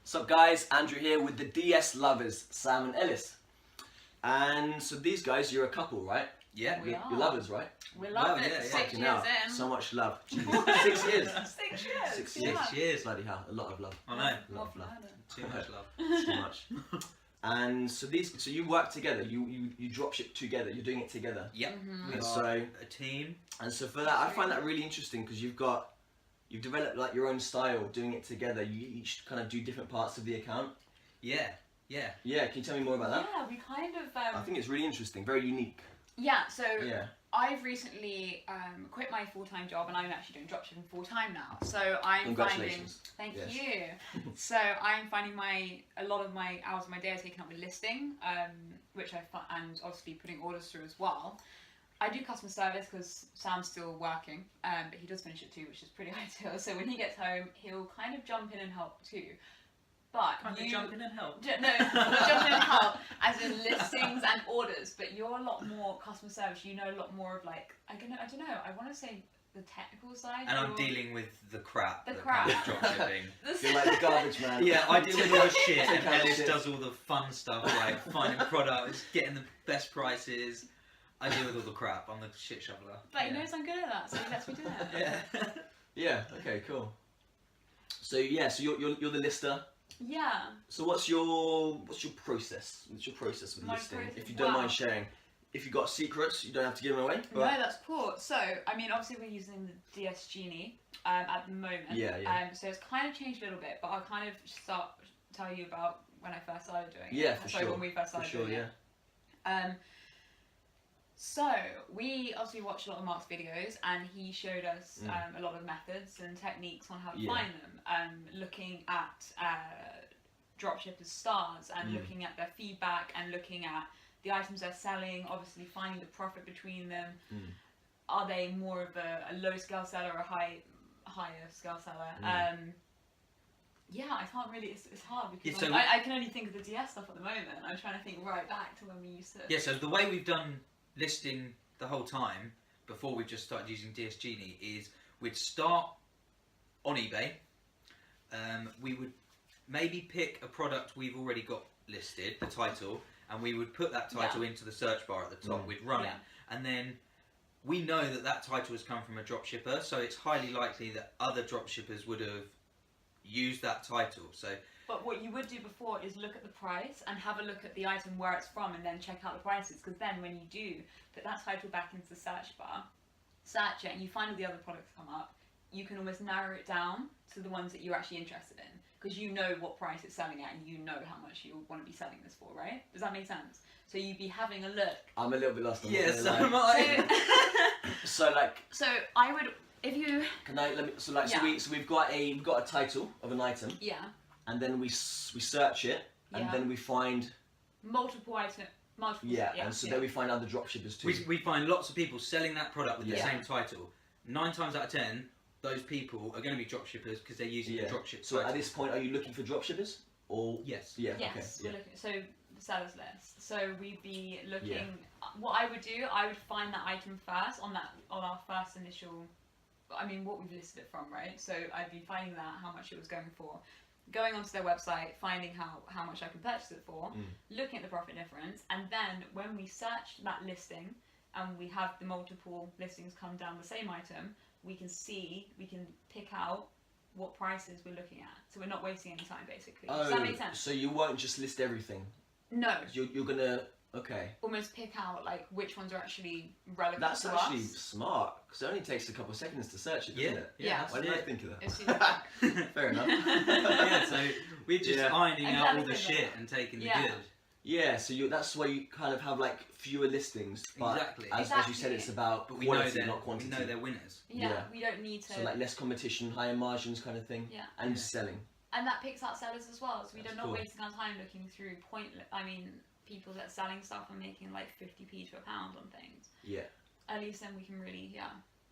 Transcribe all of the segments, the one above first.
What's up guys, Andrew here with the DS lovers, Sam and Ellis. And so these guys, you're a couple, right? Yeah. You're lovers, right? We love it. Yeah, 6 years Now, in. so much love. Jesus. 6 years. 6 years. 6 yeah. years, bloody hell. A lot of love. I know. A lot of love. Too much love. Too much. And so so you work together, you dropship together, you're doing it together. Yep. Mm-hmm. We And are so, a team. and so for that, I find that really interesting because you've developed like your own style doing it together. You each kind of do different parts of the account. Yeah. Yeah. Yeah, can you tell me more about that? Yeah, we kind of. I think it's really interesting, very unique. Yeah, so Yeah. I've recently quit my full-time job and I'm actually doing dropshipping full-time now. So I'm Congratulations. finding. Thank Yes. you. So I'm finding a lot of my hours of my day are taken up with listing, which and obviously putting orders through as well. I do customer service because Sam's still working, but he does finish at 2, which is pretty ideal. So when he gets home, he'll kind of jump in and help too. But Can't you jump in and help? No, jump in and help as in listings and orders. But you're a lot more customer service. You know a lot more of like I don't know. I want to say the technical side. And I'm dealing with the crap. The that crap. comes with dropshipping. You're like the garbage man. Yeah, I deal with all the shit, Take and out Ellis shit. does all the fun stuff like finding products, getting the best prices. I deal with all the crap. I'm the shit shoveler. But he Yeah. knows I'm good at that, so he lets me do it. Yeah. Yeah. Okay. Cool. So you're the lister. Yeah. So what's your process? What's your process with My listing? process- If you don't wow. mind sharing, if you got secrets, you don't have to give them away. No, that's cool. So, I mean, obviously we're using the DS Genie at the moment. Yeah. So it's kind of changed a little bit, but I'll kind of tell you about when I first started doing it. Yeah, for sure. When we first For started sure. doing Yeah. it. So we obviously watched a lot of Mark's videos, and he showed us a lot of methods and techniques on how to find them. Looking at dropshippers' stars and looking at their feedback and looking at the items they're selling. Obviously, finding the profit between them. Are they more of a low scale seller or a higher scale seller? Yeah, I can't really. It's hard because I can only think of the DS stuff at the moment. I'm trying to think right back to when we used to. Yeah. So the way we've done listing the whole time before we've just started using DS Genie is we'd start on eBay. We would maybe pick a product we've already got listed, the title, and we would put that title into the search bar at the top. We'd run it, and then we know that title has come from a dropshipper, so it's highly likely that other dropshippers would have used that title. So. But what you would do before is look at the price and have a look at the item where it's from and then check out the prices, because then when you do put that title back into the search bar, search it and you find all the other products come up, you can almost narrow it down to the ones that you're actually interested in, because you know what price it's selling at and you know how much you want to be selling this for, right? Does that make sense? So you'd be having a look. I'm a little bit lost on Yeah, that. so am I. So I would, if you. Can I let me? So we've got a title of an item. Yeah. And then we search it, and then we find multiple items. And so then we find other dropshippers too. We find lots of people selling that product with the same title. 9 times out of 10, those people are going to be dropshippers because they're using the dropship. So title. at this point, are you looking for dropshippers or? Yes. Yeah. Yes. Okay. We're looking, so the sellers list. So we'd be looking. What I would do, I would find that item first on our first initial. I mean, what we've listed it from, right? So I'd be finding that how much it was going for. Going onto their website, finding how much I can purchase it for, looking at the profit difference, and then when we search that listing and we have the multiple listings come down the same item, we can pick out what prices we're looking at. So we're not wasting any time, basically. Does that make sense? So you won't just list everything? No. You're gonna, okay. Almost pick out like which ones are actually relevant That's to actually us. smart, because it only takes a couple of seconds to search it, doesn't it? Yeah. Why didn't I think of that? It's super Fair enough. Yeah, so we're just ironing out all the Exactly. shit and taking the Yeah. good. Yeah, so that's why you kind of have like fewer listings, but Exactly. as you said, it's about But we know quality, not we quantity. know they're winners. Yeah. We don't need to. So like less competition, higher margins kind of thing, Yeah. and selling. And that picks out sellers as well, so we That's don't not cool. wasting our time looking through people that are selling stuff and making like 50p to £1 on things. Yeah. At least then we can really,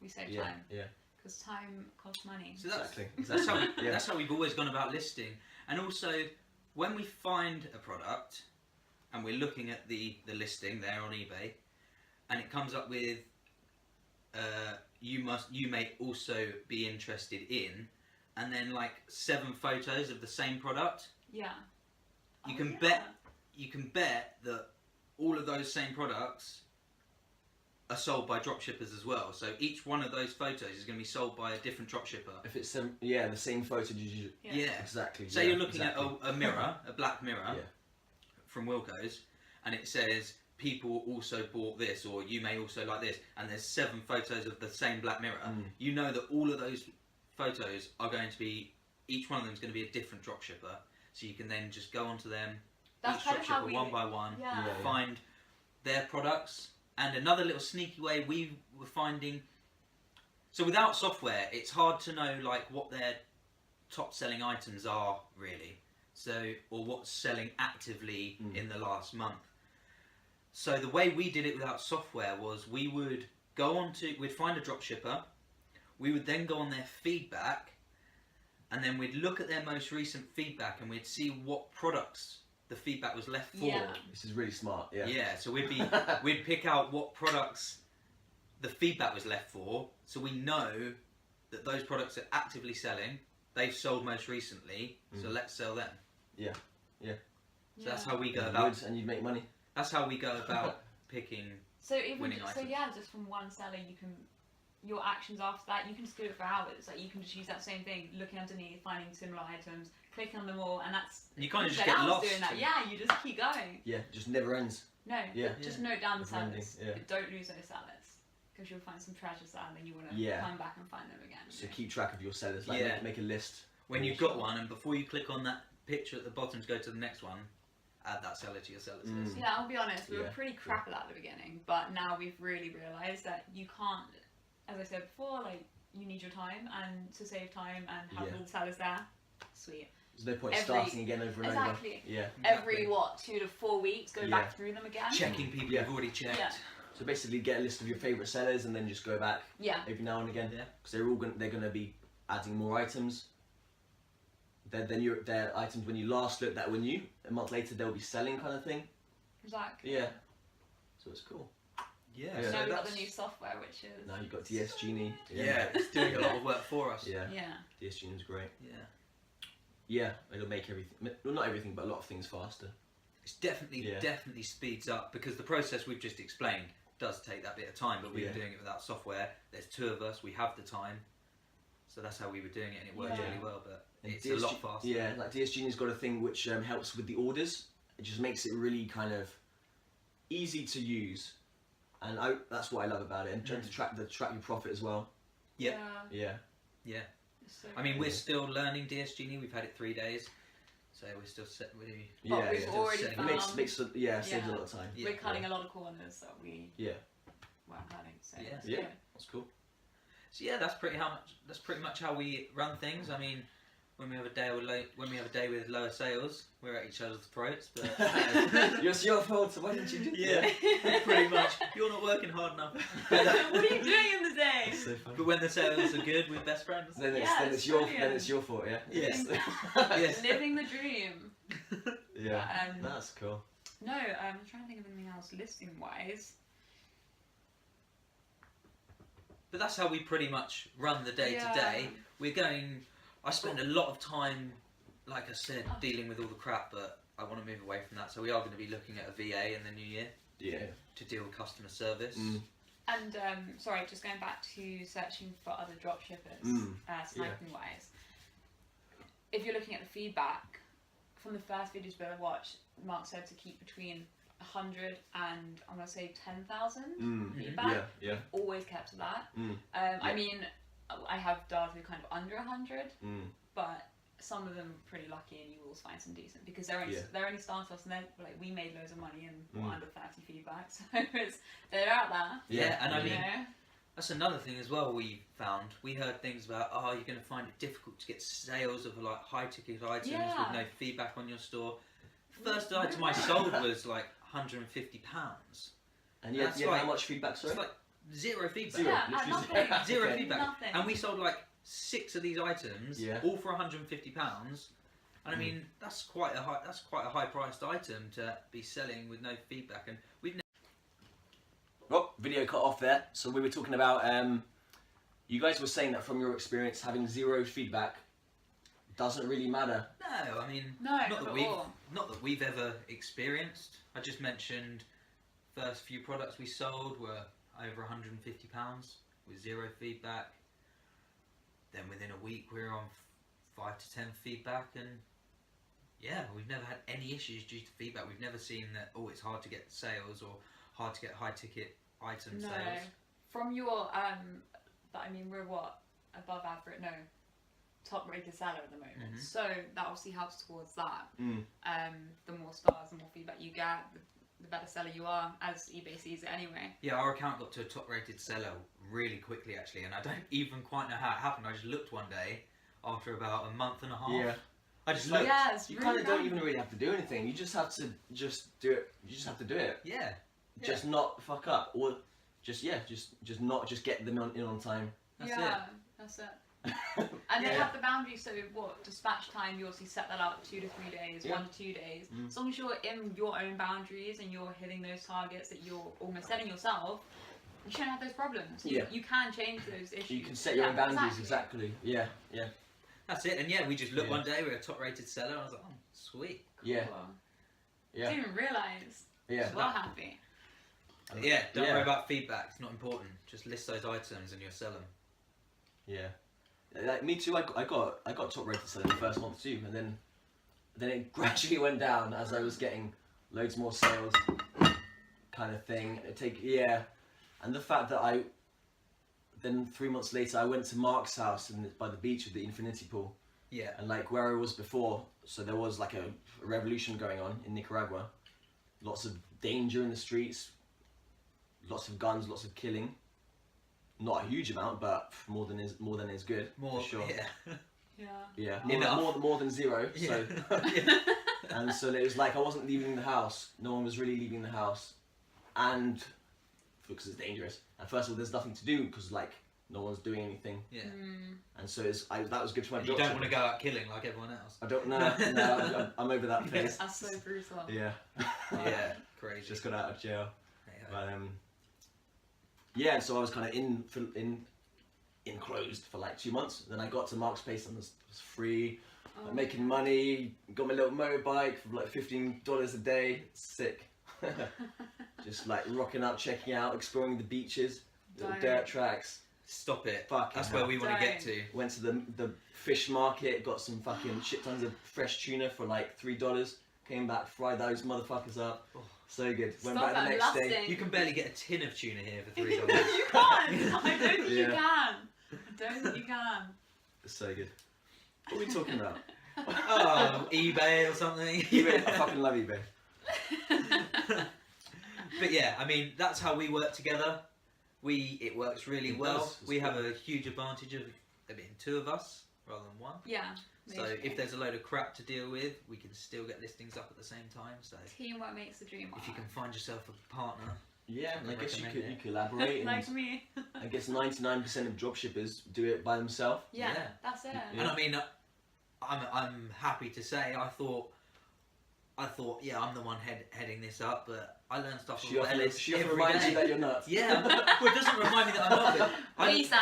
we save Yeah. time. Yeah. Because time costs money. So that's Exactly. that's how we've always gone about listing. And also, when we find a product and we're looking at the listing there on eBay, and it comes up with you may also be interested in, and then like 7 photos of the same product, Yeah. You can bet that all of those same products are sold by dropshippers as well. So each one of those photos is going to be sold by a different dropshipper. If it's the same photo, Yeah. exactly. Say you're looking at a mirror, a black mirror from Wilko's, and it says people also bought this, or you may also like this, and there's 7 photos of the same black mirror. You know that all of those photos are going to be, each one of them is going to be a different dropshipper. So you can then just go onto them, That's each dropshipper one by one, find their products. And another little sneaky way we were finding, so without software, it's hard to know like what their top selling items are really. So, or what's selling actively in the last month. So the way we did it without software was we'd find a dropshipper, we would then go on their feedback, and then we'd look at their most recent feedback and we'd see what products the feedback was left for. Yeah. This is really smart. Yeah. Yeah. So we'd pick out what products the feedback was left for, so we know that those products are actively selling. They've sold most recently, so let's sell them. Yeah. Yeah. So that's how we go You about. would, and you'd make money. That's how we go about picking. So even winning just, items. just from one seller, you can, your actions after that, you can just do it for hours. Like you can just use that same thing, looking underneath, finding similar items, clicking on them all, and that's. And you kind of just spend get hours lost. doing that. Yeah, you just keep going. Yeah, just never ends. No, Yeah. just note down the Never ending, sellers. yeah. But don't lose those sellers, because you'll find some treasures there, and then you want to Yeah. come back and find them again. So keep track of your sellers. Like make a list. When you've got one, and before you click on that picture at the bottom to go to the next one, add that seller to your sellers list. Yeah, I'll be honest, we were Yeah. pretty crap at that at the beginning, but now we've really realised that you can't, as I said before, like, you need your time, and to save time and have all the sellers there, sweet. There's no point starting again over and over. Exactly. Yeah. Every, 2 to 4 weeks, go back through them again. Checking people you've already checked. Yeah. So basically get a list of your favourite sellers and then just go back every now and again. Yeah. Because they're going to be adding more items. Then their items when you last looked at were new. A month later they'll be selling kind of thing. Exactly. Yeah. So it's cool. Yeah. Yeah. So So we've got that's, the new software, which is... Now you've got DS Genie. yeah, it's doing a lot of work for us. Yeah. Yeah. DS Genie's great. Yeah. Yeah, it'll make everything, well, not everything, but a lot of things faster. It's definitely speeds up, because the process we've just explained does take that bit of time, but we were doing it without software. There's 2 of us, we have the time, so that's how we were doing it, and it worked really well. But And it's a lot faster. Yeah, like DS Genie's got a thing which helps with the orders. It just makes it really kind of easy to use, and that's what I love about it. And trying to track your profit as well. Yep. Yeah. Yeah. So I mean, we're still learning DS Genie. We've had it 3 days, so we're still set. But Yeah. we've Yeah. already It found... Saves a lot of time. Yeah. We're cutting a lot of corners that we Yeah. weren't cutting. So Yeah. it's Yeah. good. That's cool. So yeah, that's pretty much how we run things. I mean, when we have a day with lower sales, we're at each other's throats. But It's your fault. So why didn't you do yeah, pretty much. You're not working hard enough. What are you doing in the day? That's so funny. But when the sales are good, we're best friends. Then it's your fault. Yeah. Yes. Yes. Living the dream. Yeah. That's cool. No, I'm trying to think of anything else listing wise. But that's how we pretty much run the day to day. I spend a lot of time, like I said, dealing with all the crap, but I want to move away from that. So we are going to be looking at a VA in the new year. Yeah. To deal with customer service. And sorry, just going back to searching for other dropshippers, sniping wise. If you're looking at the feedback from the first videos that I watched, Mark said to keep between 100 and I'm gonna say 10,000 feedback. Yeah. Always kept to that. I mean, I have darts who are kind of under 100, but some of them are pretty lucky, and you will find some decent, because they're only startups, and they're like, we made loads of money and we're under 30 feedback, so they're out there. Yeah, and I mean, you know? that's another thing as well we found. We heard things about, you're going to find it difficult to get sales of like high ticket items with no feedback on your store. First item I sold was like £150. And you had how much feedback, sorry? It's like 0 feedback. Yeah, nothing. Zero feedback. Nothing. And we sold like 6 of these items, all for £150. And I mean, that's quite a high priced item to be selling with no feedback. And we've Oh, video cut off there. So we were talking about, you guys were saying that from your experience, having 0 feedback doesn't really matter. No, I mean, No, not not that at we've all. not that we've ever experienced. I just mentioned first few products we sold were over £150 with 0 feedback. Then within a week we were on 5 to 10 feedback, and yeah, we've never had any issues due to feedback. We've never seen that it's hard to get sales or hard to get high ticket item sales. From your we're what, above average? No, top rated seller at the moment. So that obviously helps towards that. The more stars, the more feedback you get, the better seller you are, as eBay sees it anyway. Yeah, our account got to a top rated seller really quickly actually, and I don't even quite know how it happened. I just looked one day after about a month and a half. Yeah. I just looked. Yeah, it's You really kind of don't random. even really have to do anything. You just have to do it. You just have to do it. Yeah. Just not fuck up, or just just get them in on time. That's That's it. And they Yeah. have the boundaries, so what, dispatch time, you obviously set that up 2 to 3 days, Yeah. 1 to 2 days. As long as you're in your own boundaries and you're hitting those targets that you're almost setting yourself, you shouldn't have those problems. You can change those issues. You can set your own boundaries, exactly. Yeah. That's it. And yeah, we just looked Yeah. one day, we were a top rated seller, and I was like, oh, sweet. Yeah. Cool. Yeah. Didn't even realise. Yeah. Well happy. Yeah, don't worry about feedback, it's not important. Just list those items and you'll sell them. Yeah. Like me too. I got top rated selling the first month too, and then it gradually went down as I was getting loads more sales, kind of thing. And the fact that then 3 months later I went to Mark's house by the beach with the infinity pool. Yeah. And like where I was before, so there was like a revolution going on in Nicaragua. Lots of danger in the streets, lots of guns, lots of killing. Not a huge amount, but more than is good. More, for sure. Yeah. Yeah. Yeah, more than zero. Yeah. So, and so it was like I wasn't leaving the house. No one was really leaving the house, and because it's dangerous. And first of all, there's nothing to do because like no one's doing anything. Yeah. And so that was good for my And job. you don't want to go out killing like everyone else. I don't know. I'm over that phase. That's so brutal. Yeah. Yeah, crazy. Just got out of jail. Yeah. But yeah, so I was kind of enclosed for like 2 months. Then I got to Mark's place and was free, like, making money. Got my little motorbike for like $15 a day. Sick. Just like rocking up, checking out, exploring the beaches, little dirt tracks. Stop it. Fuck. That's where we want to get to. Went to the fish market, got some fucking shit tons of fresh tuna for like $3. Came back, fried those motherfuckers up. Oh. So good. Went Stop back the next day. lusting. You can barely get a tin of tuna here for $3. You can't. I don't think you Yeah. can. I don't think you can. So good. What are we talking about? Oh, eBay or something. eBay, I fucking love eBay. But yeah, I mean, that's how we work together. It works really It well. does. It's We have cool. a huge advantage of there being 2 of us rather than 1. Yeah. So if there's a load of crap to deal with, we can still get listings up at the same time. So teamwork makes the dream work. if you can find yourself a partner, Yeah, and I guess you recommend it. collaborate. like And me. I guess 99% of dropshippers do it by themselves. Yeah, Yeah. that's it. Yeah. and I mean, I'm happy to say I thought, yeah, I'm the one heading this up, but I learn stuff from Ellis She often every reminds day. you that you're nuts. Yeah, well, it doesn't remind me that I'm not. But We, Sam.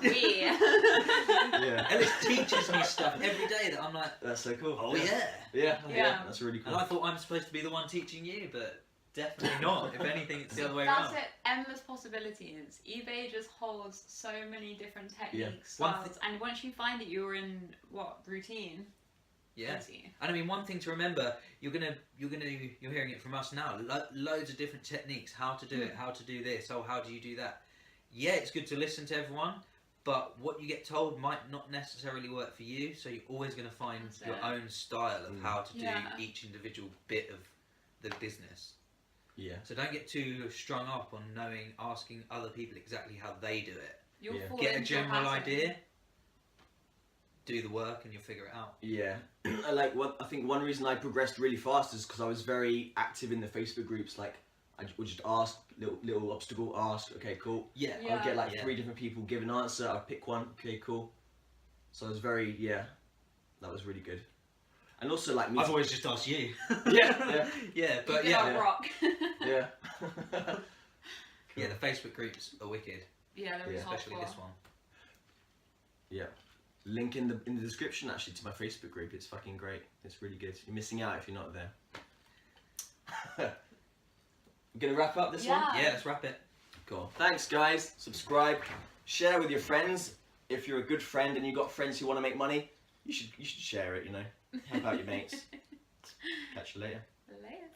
We. Yeah. Ellis teaches me stuff every day that I'm like, That's so cool. oh yeah. Yeah. Yeah. That's really cool. And I thought I'm supposed to be the one teaching you, but definitely not. If anything, it's the other way That's around. it. Endless possibilities. eBay just holds so many different techniques, One styles, and once you find it, you're in routine. Yeah. Easy. And I mean, one thing to remember, you're hearing it from us now. Loads of different techniques, how to do it, how to do this. Oh, how do you do that? Yeah, it's good to listen to everyone, but what you get told might not necessarily work for you. So you're always going to find That's your it. own style of how to do Yeah. each individual bit of the business. Yeah. So don't get too strung up on asking other people exactly how they do it. You'll Yeah. fall Get a into your general pattern. idea, do the work, and you'll figure it out. Yeah. I think one reason I progressed really fast is because I was very active in the Facebook groups. Like, I would just ask, little obstacle, ask, okay, cool. Yeah. Yeah. I'd get like Yeah. 3 different people give an answer, I'd pick one, okay, cool. So I was very, that was really good. And also like me. I've always just asked you. Yeah. Yeah, but You yeah. cannot rock. Yeah. Yeah, the Facebook groups are wicked, Yeah, they're really Yeah. especially helpful. this one. Yeah. link in the description actually to my Facebook group. It's fucking great. It's really good. You're missing out if you're not there. We're gonna wrap up this one? Yeah, let's wrap it. Cool. Thanks guys. Subscribe. Share with your friends. If you're a good friend and you've got friends who want to make money, you should share it, you know. How about your mates? Catch you later. Later.